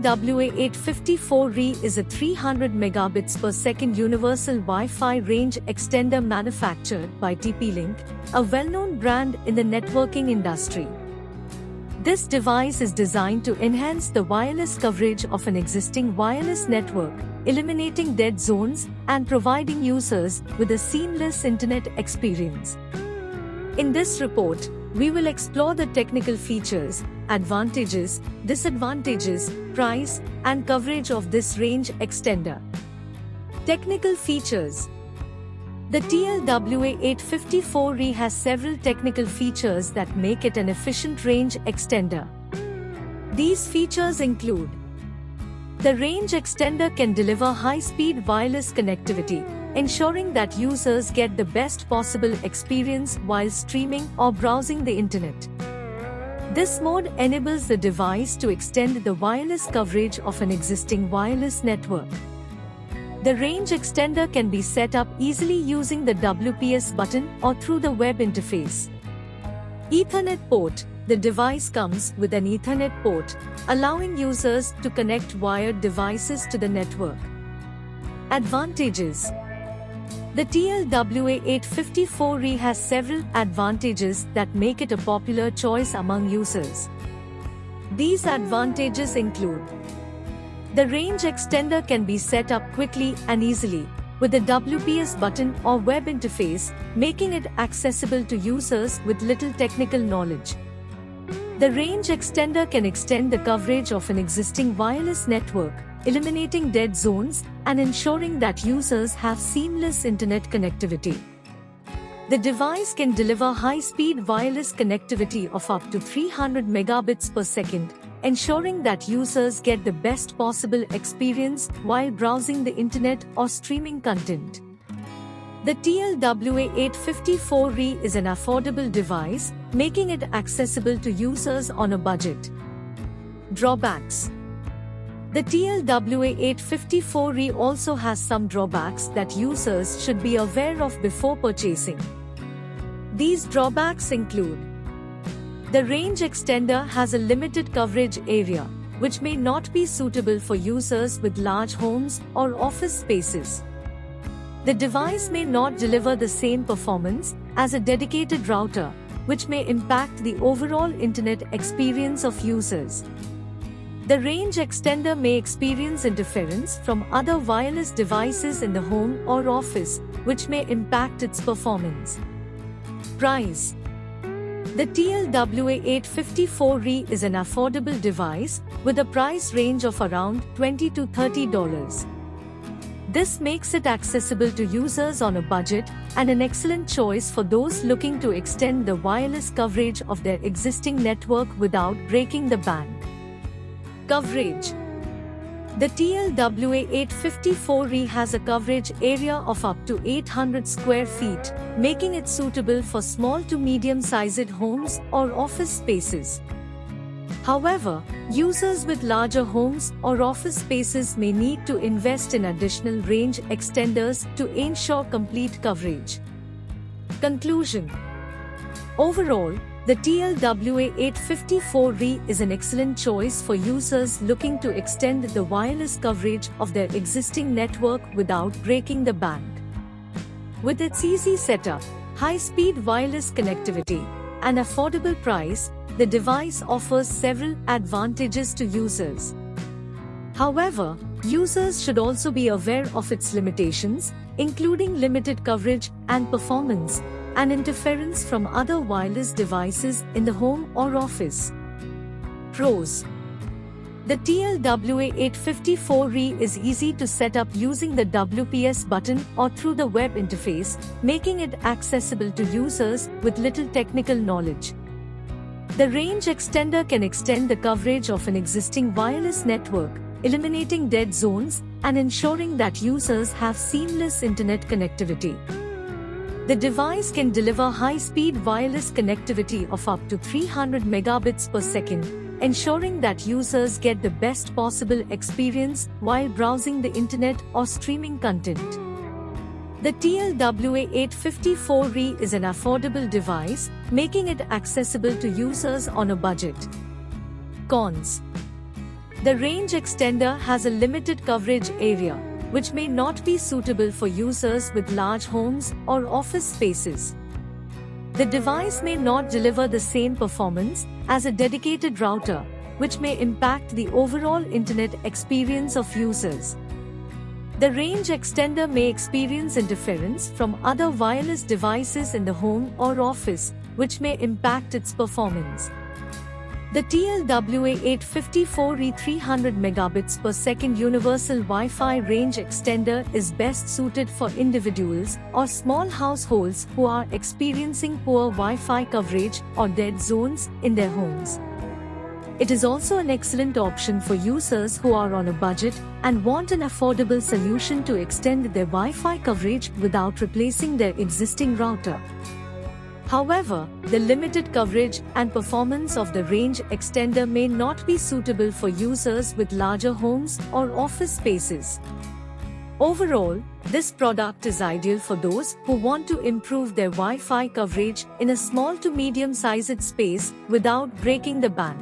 TL-WA854RE is a 300 megabits per second Universal Wi-Fi Range Extender manufactured by TP-Link, a well-known brand in the networking industry. This device is designed to enhance the wireless coverage of an existing wireless network, eliminating dead zones and providing users with a seamless internet experience. In this report, we will explore the technical features, advantages, disadvantages, price, and coverage of this range extender. Technical features. The TL-WA854RE has several technical features that make it an efficient range extender. These features include: the range extender can deliver high-speed wireless connectivity, ensuring that users get the best possible experience while streaming or browsing the internet. This mode enables the device to extend the wireless coverage of an existing wireless network. The range extender can be set up easily using the WPS button or through the web interface. Ethernet port. The device comes with an Ethernet port, allowing users to connect wired devices to the network. Advantages. The TL-WA854RE has several advantages that make it a popular choice among users. These advantages include: the range extender can be set up quickly and easily with the WPS button or web interface, making it accessible to users with little technical knowledge. The range extender can extend the coverage of an existing wireless network, eliminating dead zones and ensuring that users have seamless internet connectivity. The device can deliver high-speed wireless connectivity of up to 300 megabits per second, ensuring that users get the best possible experience while browsing the internet or streaming content. The TL-WA854RE is an affordable device, making it accessible to users on a budget. Drawbacks. The TL-WA854RE also has some drawbacks that users should be aware of before purchasing. These drawbacks include: the range extender has a limited coverage area, which may not be suitable for users with large homes or office spaces. The device may not deliver the same performance as a dedicated router, which may impact the overall internet experience of users. The range extender may experience interference from other wireless devices in the home or office, which may impact its performance. Price. The TL-WA854RE is an affordable device with a price range of around $20 to $30. This makes it accessible to users on a budget and an excellent choice for those looking to extend the wireless coverage of their existing network without breaking the bank. Coverage. The TL-WA854RE has a coverage area of up to 800 square feet, making it suitable for small to medium-sized homes or office spaces. However, users with larger homes or office spaces may need to invest in additional range extenders to ensure complete coverage. Conclusion. Overall, the TL-WA854RE is an excellent choice for users looking to extend the wireless coverage of their existing network without breaking the bank. With its easy setup, high-speed wireless connectivity, and affordable price, the device offers several advantages to users. However, users should also be aware of its limitations, including limited coverage and performance, and interference from other wireless devices in the home or office. Pros. The TL-WA854RE is easy to set up using the WPS button or through the web interface, making it accessible to users with little technical knowledge. The range extender can extend the coverage of an existing wireless network, eliminating dead zones and ensuring that users have seamless internet connectivity. The device can deliver high-speed wireless connectivity of up to 300 megabits per second, ensuring that users get the best possible experience while browsing the internet or streaming content. The TL-WA854RE is an affordable device, making it accessible to users on a budget. Cons. The range extender has a limited coverage area, which may not be suitable for users with large homes or office spaces. The device may not deliver the same performance as a dedicated router, which may impact the overall internet experience of users. The range extender may experience interference from other wireless devices in the home or office, which may impact its performance. The TL-WA854RE 300 megabits per second Universal Wi-Fi Range Extender is best suited for individuals or small households who are experiencing poor Wi-Fi coverage or dead zones in their homes. It is also an excellent option for users who are on a budget and want an affordable solution to extend their Wi-Fi coverage without replacing their existing router. However, the limited coverage and performance of the range extender may not be suitable for users with larger homes or office spaces. Overall, this product is ideal for those who want to improve their Wi-Fi coverage in a small to medium-sized space without breaking the bank.